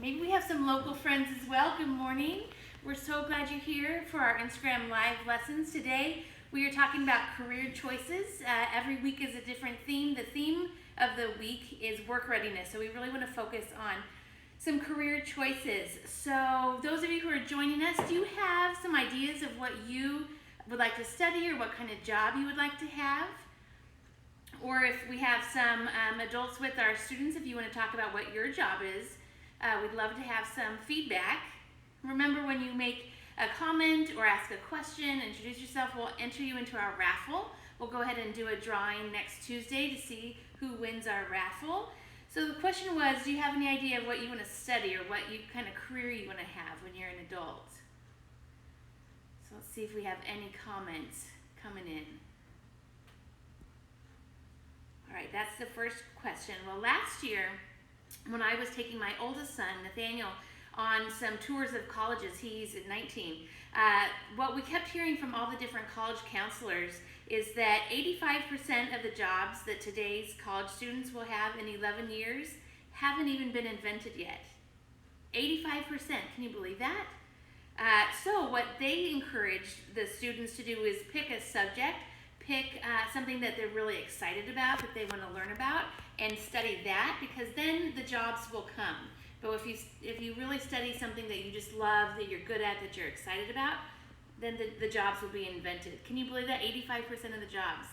Maybe we have some local friends as well. Good morning. We're so glad you're here for our Instagram Live lessons. Today we are talking about career choices. Every week is a different theme. The theme of the week is work readiness. So we really want to focus on some career choices. So those of you who are joining us, do you have some ideas of what you would like to study or what kind of job you would like to have? Or if we have some adults with our students, if you want to talk about what your job is, we'd love to have some feedback. Remember, when you make a comment or ask a question, introduce yourself, we'll enter you into our raffle. We'll go ahead and do a drawing next Tuesday to see who wins our raffle. So the question was, do you have any idea of what you want to study or what kind of career you want to have when you're an adult? So let's see if we have any comments coming in. All right, that's the first question. Well, last year, when I was taking my oldest son, Nathaniel, on some tours of colleges, he's 19, what we kept hearing from all the different college counselors is that 85% of the jobs that today's college students will have in 11 years haven't even been invented yet. 85%, can you believe that? So what they encouraged the students to do is pick a subject, pick something that they're really excited about, that they want to learn about, and study that, because then the jobs will come. But if you really study something that you just love, that you're good at, that you're excited about, then the jobs will be invented. Can you believe that? 85% of the jobs.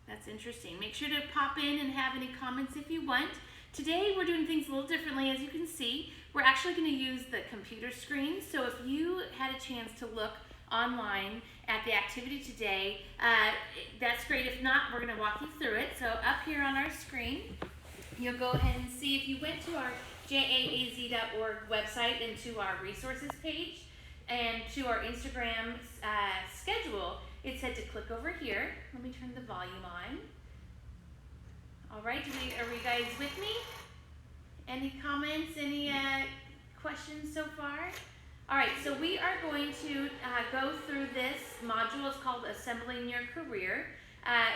That's interesting. Make sure to pop in and have any comments if you want. Today we're doing things a little differently. As you can see, we're actually going to use the computer screen. So if you had a chance to look online at the activity today, that's great. If not, we're going to walk you through it. So up here on our screen, you'll go ahead and see, if you went to our jaaz.org website and to our resources page and to our Instagram schedule, it said to click over here. Let me turn the volume on. All right, are we guys with me? Any comments, any questions so far? All right, so we are going to go through this module. It's called Assembling Your Career.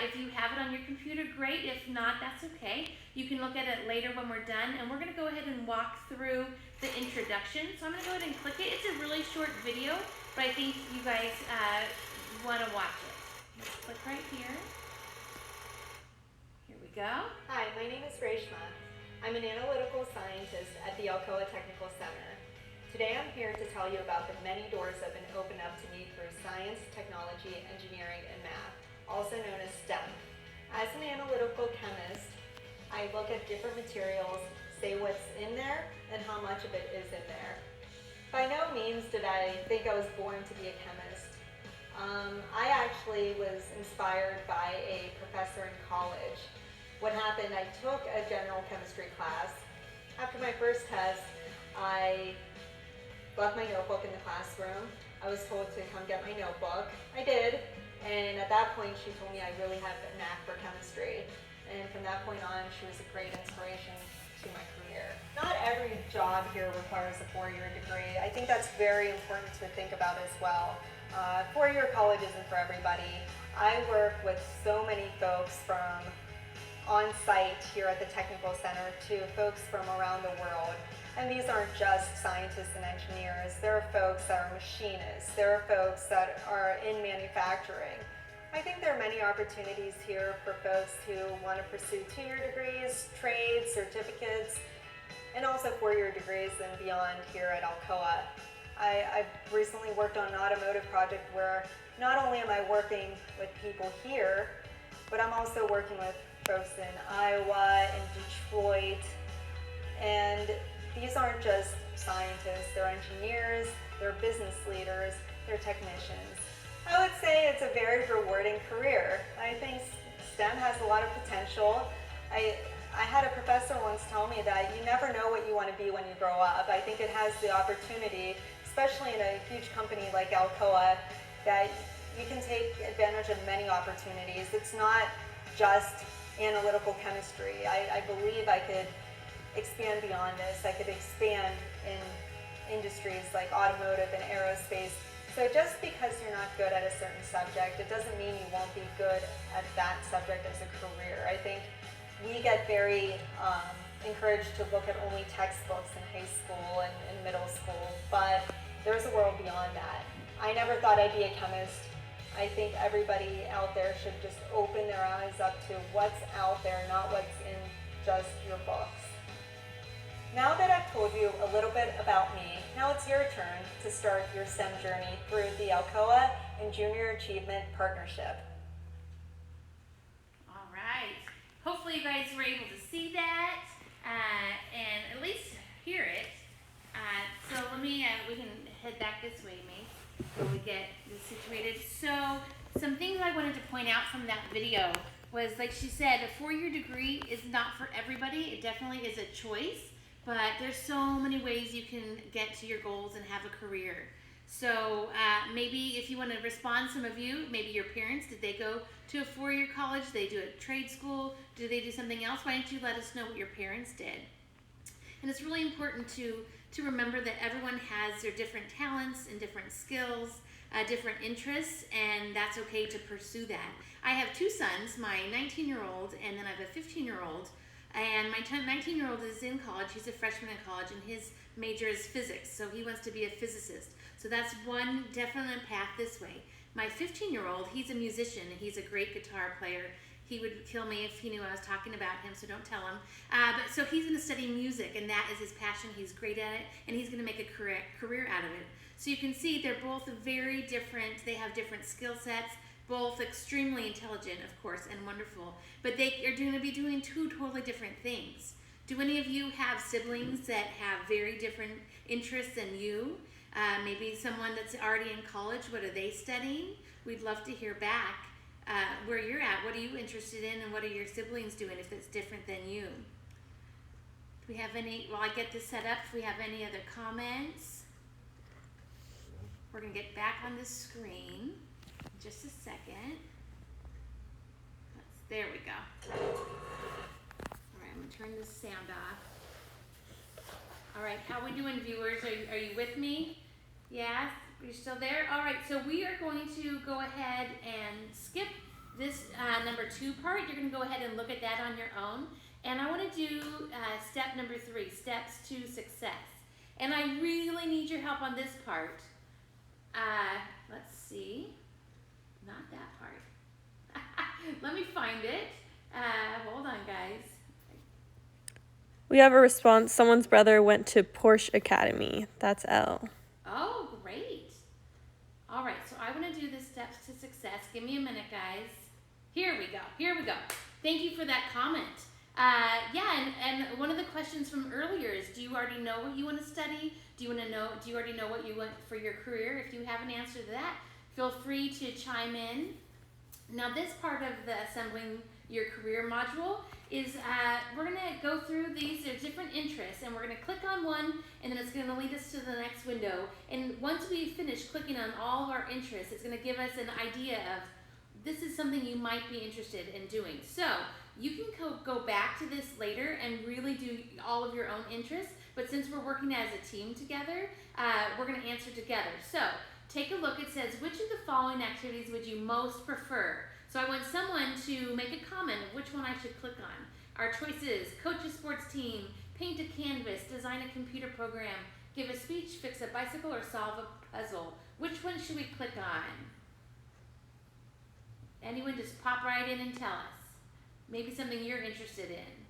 If you have it on your computer, great. If not, that's okay. You can look at it later when we're done. And we're going to go ahead and walk through the introduction. So I'm going to go ahead and click it. It's a really short video, but I think you guys want to watch it. Let's click right here. Here we go. Hi, my name is Reshma. I'm an analytical scientist at the Alcoa Technical Center. Today I'm here to tell you about the many doors that have been opened up to me through science, technology, engineering, and math, also known as STEM. As an analytical chemist, I look at different materials, say what's in there, and how much of it is in there. By no means did I think I was born to be a chemist. I actually was inspired by a professor in college. What happened, I took a general chemistry class. After my first test, I left my notebook in the classroom. I was told to come get my notebook. I did, and at that point she told me I really had a knack for chemistry. And from that point on, she was a great inspiration to my career. Not every job here requires a four-year degree. I think that's very important to think about as well. Four-year college isn't for everybody. I work with so many folks from on-site here at the Technical Center to folks from around the world. And these aren't just scientists and engineers. There are folks that are machinists. There are folks that are in manufacturing. I think there are many opportunities here for folks who want to pursue two-year degrees, trades, certificates, and also four-year degrees and beyond here at Alcoa. I've recently worked on an automotive project where not only am I working with people here, but I'm also working with folks in Iowa and Detroit, and these aren't just scientists, they're engineers, they're business leaders, they're technicians. I would say it's a very rewarding career. I think STEM has a lot of potential. I had a professor once tell me that you never know what you want to be when you grow up. I think it has the opportunity, especially in a huge company like Alcoa, that you can take advantage of many opportunities. It's not just analytical chemistry. I believe I could expand beyond this. I could expand in industries like automotive and aerospace. So just because you're not good at a certain subject, it doesn't mean you won't be good at that subject as a career. I think we get very encouraged to look at only textbooks in high school beyond that. I never thought I'd be a chemist. I think everybody out there should just open their eyes up to what's out there, not what's in just your books. Now that I've told you a little bit about me, now it's your turn to start your STEM journey through the Alcoa and Junior Achievement Partnership. All right. Hopefully you guys were able to see that and at least hear it. So let me, we can head back this way, Mace, when we get this situated. So some things I wanted to point out from that video was, like she said, a 4-year degree is not for everybody. It definitely is a choice, but there's so many ways you can get to your goals and have a career. So maybe if you want to respond, some of you, maybe your parents, did they go to a 4-year college? Did they do a trade school? Did they do something else? Why don't you let us know what your parents did? And it's really important to remember that everyone has their different talents and different skills, different interests, and that's okay to pursue that. I have 2 sons, my 19-year-old and then I have a 15-year-old. And my 19-year-old is in college. He's a freshman in college, and his major is physics, so he wants to be a physicist. So that's one definite path this way. My 15-year-old, he's a musician, and he's a great guitar player. He would kill me if he knew I was talking about him, so don't tell him. But so he's going to study music, and that is his passion. He's great at it, and he's going to make a career out of it. So you can see they're both very different. They have different skill sets, both extremely intelligent, of course, and wonderful. But they are going to be doing 2 totally different things. Do any of you have siblings that have very different interests than you? Maybe someone that's already in college, what are they studying? We'd love to hear back where you're at. What are you interested in, and what are your siblings doing if it's different than you? Do we have any, while I get this set up, if we have any other comments? We're going to get back on the screen in just a second. There we go. All right, I'm going to turn this sound off. All right, how are we doing, viewers? Are you with me? Yeah? You're still there? All right, so we are going to go ahead and skip this number 2 part. You're going to go ahead and look at that on your own. And I want to do step number 3, steps to success. And I really need your help on this part. Let's see. Not that part. Let me find it. Hold on, guys. We have a response. Someone's brother went to Porsche Academy. That's L. Oh, great. All right, so I want to do the steps to success. Give me a minute, guys. Here we go. Here we go. Thank you for that comment. Yeah, and one of the questions from earlier is, do you already know what you want to study? Do you already know what you want for your career? If you have an answer to that, feel free to chime in. Now, this part of the Assembling Your Career module is we're going to go through these. There's different interests, and we're going to click on one, and then it's going to lead us to the next window. And once we finish clicking on all of our interests, it's going to give us an idea of this is something you might be interested in doing. So you can go back to this later and really do all of your own interests, but since we're working as a team together, we're going to answer together. So take a look. It says, which of the following activities would you most prefer? So I want someone to make a comment of which one I should click on. Our choices: coach a sports team, paint a canvas, design a computer program, give a speech, fix a bicycle, or solve a puzzle. Which one should we click on? Anyone, just pop right in and tell us. Maybe something you're interested in.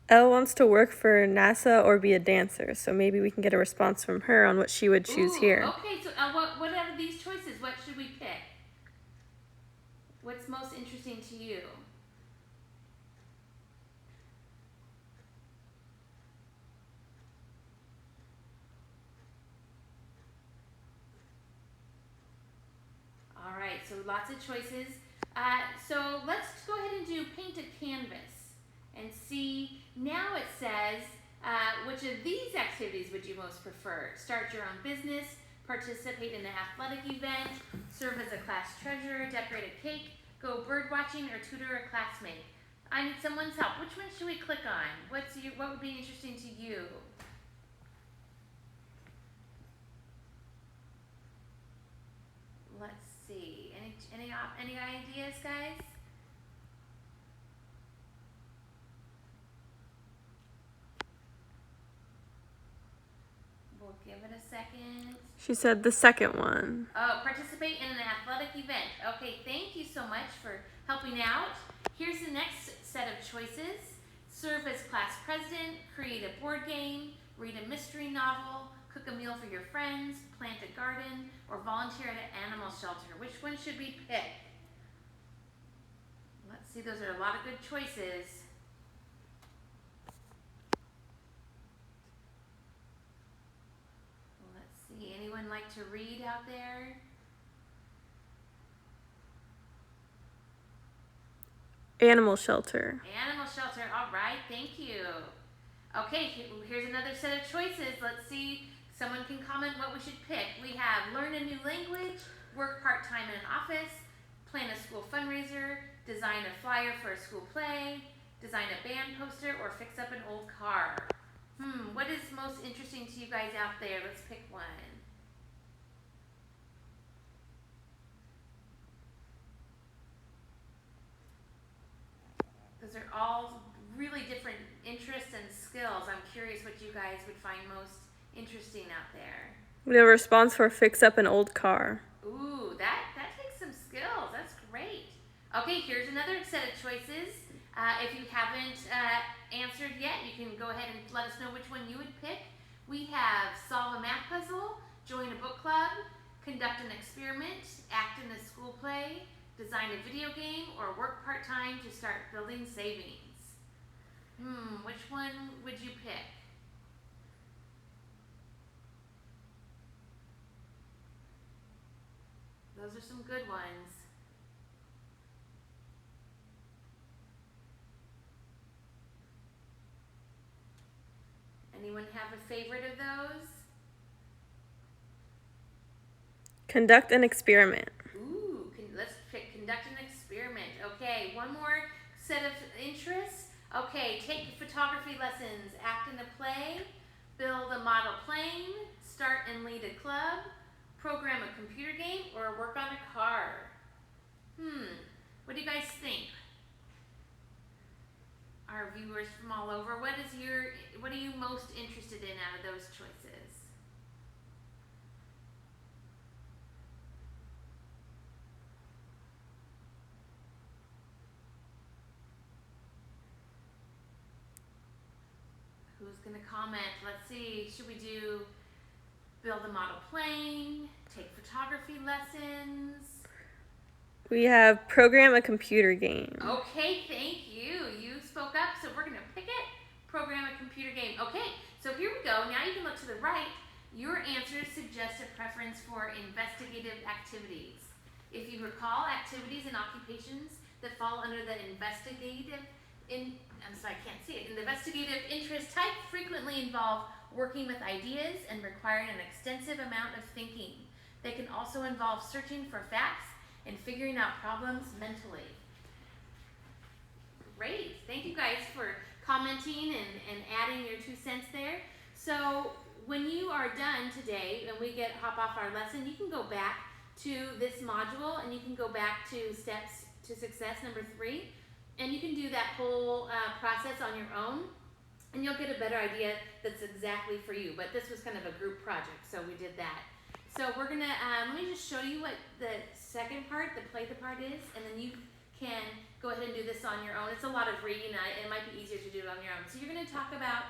Elle wants to work for NASA or be a dancer, so maybe we can get a response from her on what she would choose here. Okay, so what out of these choices, what should we pick? What's most interesting to you? All right, so lots of choices. So let's go ahead and do paint a canvas and see. Now it says, which of these activities would you most prefer? Start your own business, participate in an athletic event, serve as a class treasurer, decorate a cake, go bird watching, or tutor a classmate. I need someone's help. Which one should we click on? What would be interesting to you? Let's see. Any ideas, guys? we'll give it a second. She said the second one. Oh, participate in an athletic event. Okay, thank you so much for helping out. Here's the next set of choices. Serve as class president, create a board game, read a mystery novel, cook a meal for your friends, plant a garden, or volunteer at an animal shelter. Which one should we pick? Let's see, those are a lot of good choices. Let's see, anyone like to read out there? Animal shelter. Animal shelter, all right, thank you. Okay, here's another set of choices. Let's see, someone can comment what we should pick. We have learn a new language, work part-time in an office, plan a school fundraiser, design a flyer for a school play, design a band poster, or fix up an old car. What is most interesting to you guys out there? Let's pick one. Those are all really different interests and skills. I'm curious what you guys would find most interesting out there. We have a response for fix up an old car. Ooh, that takes some skills. That's great. Okay, here's another set of choices. If you haven't answered yet, you can go ahead and let us know which one you would pick. We have solve a math puzzle, join a book club, conduct an experiment, act in a school play, design a video game, or work part-time to start building savings. Which one would you pick? Those are some good ones. Anyone have a favorite of those? Conduct an experiment. Ooh, let's pick conduct an experiment. Okay, one more set of interests. Okay, take photography lessons, act in a play, build a model plane, start and lead a club, program a computer game, or work on a car. What do you guys think? Our viewers from all over, what are you most interested in out of those choices? Who's gonna comment? Let's see, should we do build a model plane, take photography lessons? We have program a computer game. Okay, thank you. You spoke up, so we're gonna pick it. Program a computer game. Okay, so here we go. Now you can look to the right. Your answers suggest a preference for investigative activities. If you recall, activities and occupations that fall under the investigative interest type frequently involve working with ideas and requiring an extensive amount of thinking. They can also involve searching for facts and figuring out problems mentally. Great, thank you guys for commenting and adding your 2 cents there. So when you are done today and we hop off our lesson, you can go back to this module and you can go back to steps to success number 3, and you can do that whole process on your own, and you'll get a better idea that's exactly for you. But this was kind of a group project, so we did that. So we're gonna, let me just show you what the second part, the play the part is, and then you can go ahead and do this on your own. It's a lot of reading, it might be easier to do it on your own. So you're gonna talk about,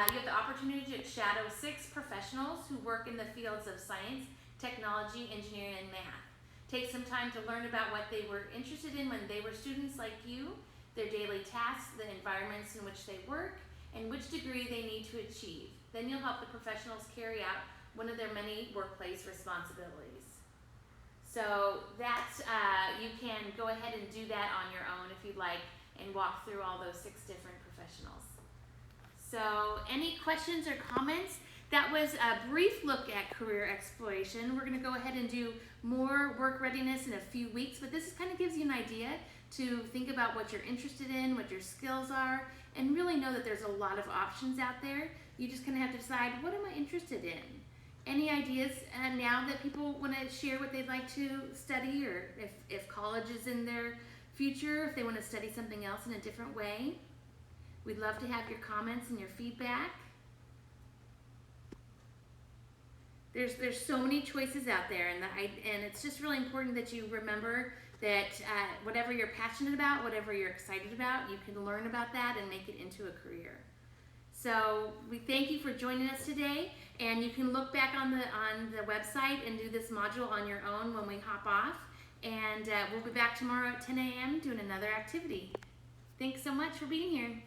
you have the opportunity to shadow 6 professionals who work in the fields of science, technology, engineering, and math. Take some time to learn about what they were interested in when they were students like you, their daily tasks, the environments in which they work, and which degree they need to achieve. Then you'll help the professionals carry out one of their many workplace responsibilities. So that's, you can go ahead and do that on your own if you'd like, and walk through all those 6 different professionals. So any questions or comments? That was a brief look at career exploration. We're gonna go ahead and do more work readiness in a few weeks, but this kind of gives you an idea to think about what you're interested in, what your skills are, and really know that there's a lot of options out there. You just kind of have to decide, what am I interested in? Any ideas now that people want to share what they'd like to study, or if college is in their future, if they want to study something else in a different way? We'd love to have your comments and your feedback. There's so many choices out there, and it's just really important that you remember that whatever you're passionate about, whatever you're excited about, you can learn about that and make it into a career. So we thank you for joining us today, and you can look back on the website and do this module on your own when we hop off. And we'll be back tomorrow at 10 a.m. doing another activity. Thanks so much for being here.